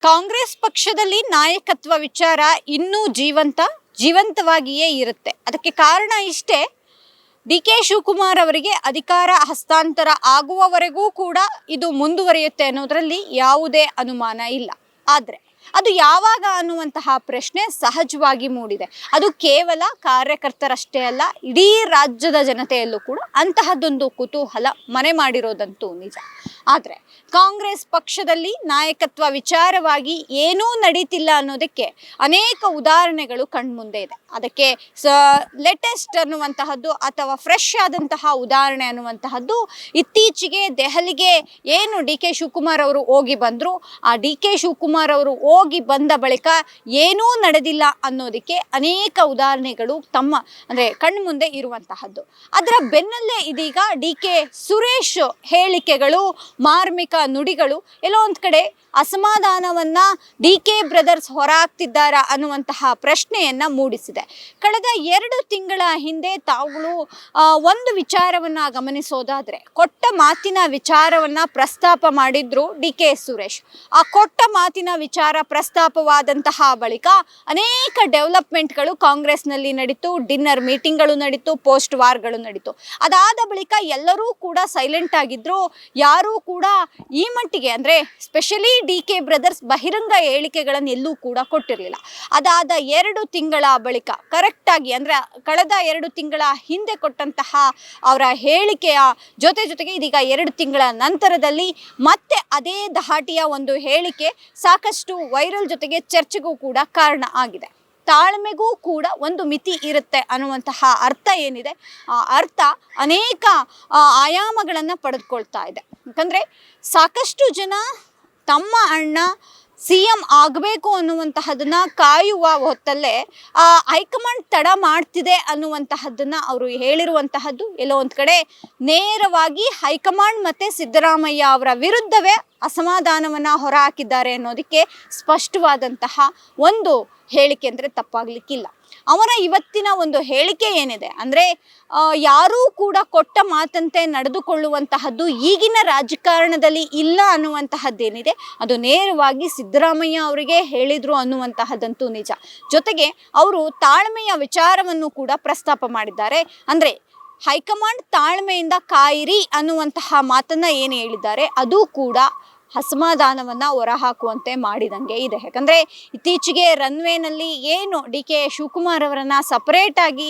ಕಾಂಗ್ರೆಸ್ ಪಕ್ಷದಲ್ಲಿ ನಾಯಕತ್ವ ವಿಚಾರ ಇನ್ನೂ ಜೀವಂತವಾಗಿಯೇ ಇರುತ್ತೆ. ಅದಕ್ಕೆ ಕಾರಣ ಇಷ್ಟೇ, ಡಿ.ಕೆ. ಶಿವಕುಮಾರ್ ಅವರಿಗೆ ಅಧಿಕಾರ ಹಸ್ತಾಂತರ ಆಗುವವರೆಗೂ ಕೂಡ ಇದು ಮುಂದುವರಿಯುತ್ತೆ ಅನ್ನೋದರಲ್ಲಿ ಯಾವುದೇ ಅನುಮಾನ ಇಲ್ಲ. ಆದರೆ ಅದು ಯಾವಾಗ ಅನ್ನುವಂತಹ ಪ್ರಶ್ನೆ ಸಹಜವಾಗಿ ಮೂಡಿದೆ. ಅದು ಕೇವಲ ಕಾರ್ಯಕರ್ತರಷ್ಟೇ ಅಲ್ಲ, ಇಡೀ ರಾಜ್ಯದ ಜನತೆಯಲ್ಲೂ ಕೂಡ ಅಂತಹದ್ದೊಂದು ಕುತೂಹಲ ಮನೆ ಮಾಡಿರೋದಂತೂ ನಿಜ. ಆದರೆ ಕಾಂಗ್ರೆಸ್ ಪಕ್ಷದಲ್ಲಿ ನಾಯಕತ್ವ ವಿಚಾರವಾಗಿ ಏನೂ ನಡೀತಿಲ್ಲ ಅನ್ನೋದಕ್ಕೆ ಅನೇಕ ಉದಾಹರಣೆಗಳು ಕಣ್ಮುಂದೆ ಇದೆ. ಅದಕ್ಕೆ ಲೇಟೆಸ್ಟ್ ಅನ್ನುವಂತಹದ್ದು ಅಥವಾ ಫ್ರೆಶ್ ಆದಂತಹ ಉದಾಹರಣೆ ಅನ್ನುವಂತಹದ್ದು, ಇತ್ತೀಚೆಗೆ ದೆಹಲಿಗೆ ಏನು ಡಿ.ಕೆ. ಶಿವಕುಮಾರ್ ಅವರು ಹೋಗಿ ಬಂದರು, ಆ ಡಿ.ಕೆ. ಶಿವಕುಮಾರ್ ಅವರು ಹೋಗಿ ಬಂದ ಬಳಿಕ ಏನೂ ನಡೆದಿಲ್ಲ ಅನ್ನೋದಕ್ಕೆ ಅನೇಕ ಉದಾಹರಣೆಗಳು ಕಣ್ಮುಂದೆ ಇರುವಂತಹದ್ದು. ಅದರ ಬೆನ್ನಲ್ಲೇ ಇದೀಗ ಡಿ.ಕೆ. ಸುರೇಶ್ ಹೇಳಿಕೆಗಳು, ಮಾರ್ಮಿಕ ನುಡಿಗಳು ಎಲ್ಲೋ ಒಂದು ಕಡೆ ಅಸಮಾಧಾನವನ್ನ ಡಿ.ಕೆ. ಬ್ರದರ್ಸ್ ಹೊರಹಾಕ್ತಿದ್ದಾರಾ ಅನ್ನುವಂತಹ ಪ್ರಶ್ನೆಯನ್ನ ಮೂಡಿಸಿದೆ. ಕಳೆದ 2 ತಿಂಗಳ ಹಿಂದೆ ತಾವುಗಳು ಒಂದು ವಿಚಾರವನ್ನ ಗಮನಿಸೋದಾದ್ರೆ, ಕೊಟ್ಟ ಮಾತಿನ ವಿಚಾರವನ್ನ ಪ್ರಸ್ತಾಪ ಮಾಡಿದ್ರು ಡಿ.ಕೆ. ಸುರೇಶ್. ಆ ಕೊಟ್ಟ ಮಾತಿನ ವಿಚಾರ ಪ್ರಸ್ತಾಪವಾದಂತಹ ಬಳಿಕ ಅನೇಕ ಡೆವಲಪ್ಮೆಂಟ್ಗಳು ಕಾಂಗ್ರೆಸ್ನಲ್ಲಿ ನಡೀತು, ಡಿನ್ನರ್ ಮೀಟಿಂಗ್ಗಳು ನಡೀತು, ಪೋಸ್ಟ್ ವಾರ್ಗಳು ನಡೀತು. ಅದಾದ ಬಳಿಕ ಎಲ್ಲರೂ ಕೂಡ ಸೈಲೆಂಟ್ ಆಗಿದ್ರು. ಯಾರೂ ಕೂಡ ಈ ಮಟ್ಟಿಗೆ ಅಂದ್ರೆ ಸ್ಪೆಷಲಿ ಡಿ.ಕೆ. ಬ್ರದರ್ಸ್ ಬಹಿರಂಗ ಹೇಳಿಕೆಗಳನ್ನು ಎಲ್ಲೂ ಕೂಡ ಕೊಟ್ಟಿರಲಿಲ್ಲ. ಅದಾದ 2 ತಿಂಗಳ ಬಳಿಕ ಕರೆಕ್ಟಾಗಿ ಅಂದ್ರೆ ಕಳೆದ 2 ತಿಂಗಳ ಹಿಂದೆ ಕೊಟ್ಟಂತಹ ಅವರ ಹೇಳಿಕೆಯ ಜೊತೆಗೆ ಇದೀಗ 2 ತಿಂಗಳ ನಂತರದಲ್ಲಿ ಮತ್ತೆ ಅದೇ ಧಾಟಿಯ ಒಂದು ಹೇಳಿಕೆ ಸಾಕಷ್ಟು ವೈರಲ್ ಜೊತೆಗೆ ಚರ್ಚೆಗೂ ಕೂಡ ಕಾರಣ ಆಗಿದೆ. ತಾಳ್ಮೆಗೂ ಕೂಡ ಒಂದು ಮಿತಿ ಇರುತ್ತೆ ಅನ್ನುವಂತಹ ಅರ್ಥ ಏನಿದೆ, ಆ ಅರ್ಥ ಅನೇಕ ಆಯಾಮಗಳನ್ನು ಪಡೆದುಕೊಳ್ತಾ ಇದೆ. ಯಾಕಂದರೆ ಸಾಕಷ್ಟು ಜನ ತಮ್ಮ ಅಣ್ಣ CM ಆಗಬೇಕು ಅನ್ನುವಂತಹದನ್ನ ಕಾಯುವ ಹೊತ್ತಲ್ಲೇ ಹೈಕಮಾಂಡ್ ತಡ ಮಾಡ್ತಿದೆ ಅನ್ನುವಂತಹದ್ದನ್ನ ಅವರು ಹೇಳಿರುವಂತಹದ್ದು ಎಲ್ಲೋ ಒಂದು ಕಡೆ ನೇರವಾಗಿ ಹೈಕಮಾಂಡ್ ಮತ್ತೆ ಸಿದ್ದರಾಮಯ್ಯ ಅವರ ವಿರುದ್ಧವೇ ಅಸಮಾಧಾನವನ್ನ ಹೊರಹಾಕಿದ್ದಾರೆ ಅನ್ನೋದಕ್ಕೆ ಸ್ಪಷ್ಟವಾದಂತಹ ಒಂದು ಹೇಳಿಕೆ ಅಂದರೆ ತಪ್ಪಾಗ್ಲಿಕ್ಕಿಲ್ಲ. ಅವರ ಇವತ್ತಿನ ಒಂದು ಹೇಳಿಕೆ ಏನಿದೆ ಅಂದರೆ, ಯಾರೂ ಕೂಡ ಕೊಟ್ಟ ಮಾತಂತೆ ನಡೆದುಕೊಳ್ಳುವಂತಹದ್ದು ಈಗಿನ ರಾಜಕಾರಣದಲ್ಲಿ ಇಲ್ಲ ಅನ್ನುವಂತಹದ್ದೇನಿದೆ ಅದು ನೇರವಾಗಿ ಸಿದ್ದರಾಮಯ್ಯ ಅವರಿಗೆ ಹೇಳಿದ್ರು ಅನ್ನುವಂತಹದ್ದಂತೂ ನಿಜ. ಜೊತೆಗೆ ಅವರು ತಾಳ್ಮೆಯ ವಿಚಾರವನ್ನು ಕೂಡ ಪ್ರಸ್ತಾಪ ಮಾಡಿದ್ದಾರೆ. ಅಂದರೆ ಹೈಕಮಾಂಡ್ ತಾಳ್ಮೆಯಿಂದ ಕಾಯಿರಿ ಅನ್ನುವಂತಹ ಮಾತನ್ನ ಏನು ಹೇಳಿದ್ದಾರೆ ಅದು ಕೂಡ ಅಸಮಾಧಾನವನ್ನು ಹೊರಹಾಕುವಂತೆ ಮಾಡಿದಂಗೆ ಇದೆ. ಯಾಕಂದರೆ ಇತ್ತೀಚೆಗೆ ರನ್ವೇನಲ್ಲಿ ಏನು ಡಿ.ಕೆ. ಶಿವಕುಮಾರ್ ಅವರನ್ನು ಸಪರೇಟಾಗಿ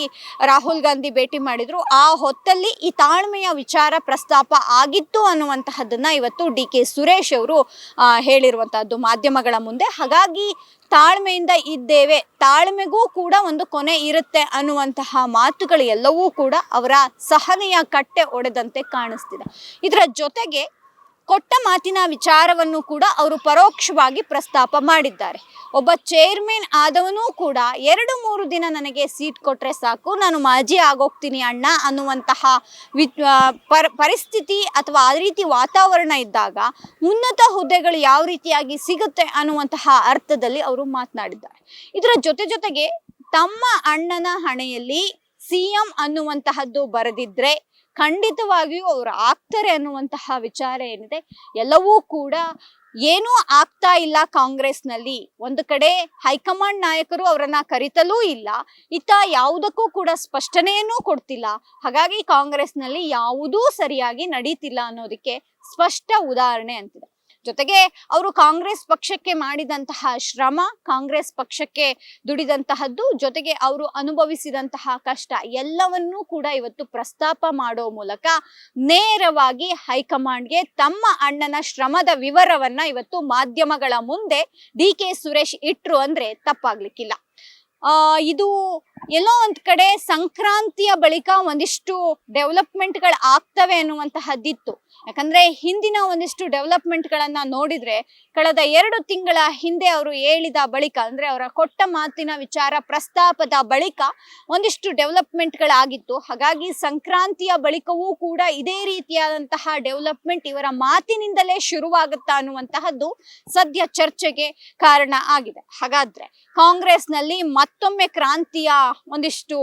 ರಾಹುಲ್ ಗಾಂಧಿ ಭೇಟಿ ಮಾಡಿದರು, ಆ ಹೊತ್ತಲ್ಲಿ ಈ ತಾಳ್ಮೆಯ ವಿಚಾರ ಪ್ರಸ್ತಾಪ ಆಗಿತ್ತು ಅನ್ನುವಂತಹದ್ದನ್ನು ಇವತ್ತು ಡಿ.ಕೆ. ಸುರೇಶ್ ಅವರು ಹೇಳಿರುವಂತಹದ್ದು ಮಾಧ್ಯಮಗಳ ಮುಂದೆ. ಹಾಗಾಗಿ ತಾಳ್ಮೆಯಿಂದ ಇದ್ದೇವೆ, ತಾಳ್ಮೆಗೂ ಕೂಡ ಒಂದು ಕೊನೆ ಇರುತ್ತೆ ಅನ್ನುವಂತಹ ಮಾತುಗಳು ಎಲ್ಲವೂ ಕೂಡ ಅವರ ಸಹನೆಯ ಕಟ್ಟೆ ಒಡೆದಂತೆ ಕಾಣಿಸ್ತಿದೆ. ಇದರ ಜೊತೆಗೆ ಕೊಟ್ಟ ಮಾತಿನ ವಿಚಾರವನ್ನು ಕೂಡ ಅವರು ಪರೋಕ್ಷವಾಗಿ ಪ್ರಸ್ತಾಪ ಮಾಡಿದ್ದಾರೆ. ಒಬ್ಬ ಚೇರ್ಮನ್ ಆದವನೂ ಕೂಡ 2-3 ದಿನ ನನಗೆ ಸೀಟ್ ಕೊಟ್ಟರೆ ಸಾಕು, ನಾನು ಮಾಜಿ ಆಗೋಗ್ತೀನಿ ಅಣ್ಣ ಅನ್ನುವಂತಹ ಪರಿಸ್ಥಿತಿ ಅಥವಾ ಆ ರೀತಿ ವಾತಾವರಣ ಇದ್ದಾಗ ಉನ್ನತ ಹುದ್ದೆಗಳು ಯಾವ ರೀತಿಯಾಗಿ ಸಿಗುತ್ತೆ ಅನ್ನುವಂತಹ ಅರ್ಥದಲ್ಲಿ ಅವರು ಮಾತನಾಡಿದ್ದಾರೆ. ಇದರ ಜೊತೆಗೆ ತಮ್ಮ ಅಣ್ಣನ ಹಣೆಯಲ್ಲಿ CM ಅನ್ನುವಂತಹದ್ದು ಬರೆದಿದ್ರೆ ಖಂಡಿತವಾಗಿಯೂ ಅವರು ಆಗ್ತಾರೆ ಅನ್ನುವಂತಹ ವಿಚಾರ ಏನಿದೆ ಎಲ್ಲವೂ ಕೂಡ ಏನೂ ಆಗ್ತಾ ಇಲ್ಲ ಕಾಂಗ್ರೆಸ್ನಲ್ಲಿ. ಒಂದು ಕಡೆ ಹೈಕಮಾಂಡ್ ನಾಯಕರು ಅವರನ್ನ ಕರಿತಲೂ ಇಲ್ಲ, ಇತ್ತ ಯಾವುದಕ್ಕೂ ಕೂಡ ಸ್ಪಷ್ಟನೆಯನ್ನೂ ಕೊಡ್ತಿಲ್ಲ. ಹಾಗಾಗಿ ಕಾಂಗ್ರೆಸ್ನಲ್ಲಿ ಯಾವುದೂ ಸರಿಯಾಗಿ ನಡೀತಿಲ್ಲ ಅನ್ನೋದಕ್ಕೆ ಸ್ಪಷ್ಟ ಉದಾಹರಣೆ ಅಂತಿದೆ. ಜೊತೆಗೆ ಅವರು ಕಾಂಗ್ರೆಸ್ ಪಕ್ಷಕ್ಕೆ ಮಾಡಿದಂತಹ ಶ್ರಮ, ಕಾಂಗ್ರೆಸ್ ಪಕ್ಷಕ್ಕೆ ದುಡಿದಂತಹದ್ದು, ಜೊತೆಗೆ ಅವರು ಅನುಭವಿಸಿದಂತಹ ಕಷ್ಟ ಎಲ್ಲವನ್ನೂ ಕೂಡ ಇವತ್ತು ಪ್ರಸ್ತಾಪ ಮಾಡೋ ಮೂಲಕ ನೇರವಾಗಿ ಹೈಕಮಾಂಡ್ಗೆ ತಮ್ಮ ಅಣ್ಣನ ಶ್ರಮದ ವಿವರವನ್ನ ಇವತ್ತು ಮಾಧ್ಯಮಗಳ ಮುಂದೆ ಡಿ.ಕೆ. ಸುರೇಶ್ ಇಟ್ರು ಅಂದ್ರೆ ತಪ್ಪಾಗ್ಲಿಕ್ಕಿಲ್ಲ. ಇದು ಎಲ್ಲೋ ಒಂದು ಕಡೆ ಸಂಕ್ರಾಂತಿಯ ಬಳಿಕ ಒಂದಿಷ್ಟು ಡೆವಲಪ್ಮೆಂಟ್ಗಳು ಆಗ್ತವೆ ಅನ್ನುವಂತಹದ್ದಿತ್ತು. ಯಾಕಂದ್ರೆ ಹಿಂದಿನ ಒಂದಿಷ್ಟು ಡೆವಲಪ್ಮೆಂಟ್ಗಳನ್ನ ನೋಡಿದ್ರೆ ಕಳೆದ 2 ತಿಂಗಳ ಹಿಂದೆ ಅವರು ಹೇಳಿದ ಬಳಿಕ ಅಂದ್ರೆ ಅವರ ಕೊಟ್ಟ ಮಾತಿನ ವಿಚಾರ ಪ್ರಸ್ತಾಪದ ಬಳಿಕ ಒಂದಿಷ್ಟು ಡೆವಲಪ್ಮೆಂಟ್ಗಳಾಗಿತ್ತು. ಹಾಗಾಗಿ ಸಂಕ್ರಾಂತಿಯ ಬಳಿಕವೂ ಕೂಡ ಇದೇ ರೀತಿಯಾದಂತಹ ಡೆವಲಪ್ಮೆಂಟ್ ಇವರ ಮಾತಿನಿಂದಲೇ ಶುರುವಾಗುತ್ತಾ ಅನ್ನುವಂತಹದ್ದು ಸದ್ಯ ಚರ್ಚೆಗೆ ಕಾರಣ ಆಗಿದೆ. ಹಾಗಾದ್ರೆ ಕಾಂಗ್ರೆಸ್ನಲ್ಲಿ ಮತ್ತೊಮ್ಮೆ ಕ್ರಾಂತಿಯ ಒಂದಿಷ್ಟು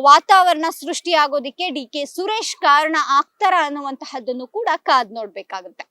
ವಾತಾವರಣ ಸೃಷ್ಟಿಯಾಗೋದಿಕ್ಕೆ ಡಿ.ಕೆ. ಸುರೇಶ್ ಕಾರಣ ಆಗ್ತಾರ ಅನ್ನುವಂತಹದ್ದನ್ನು ಕೂಡ ಕಾದ್ ನೋಡ್ಬೇಕಾಗುತ್ತೆ.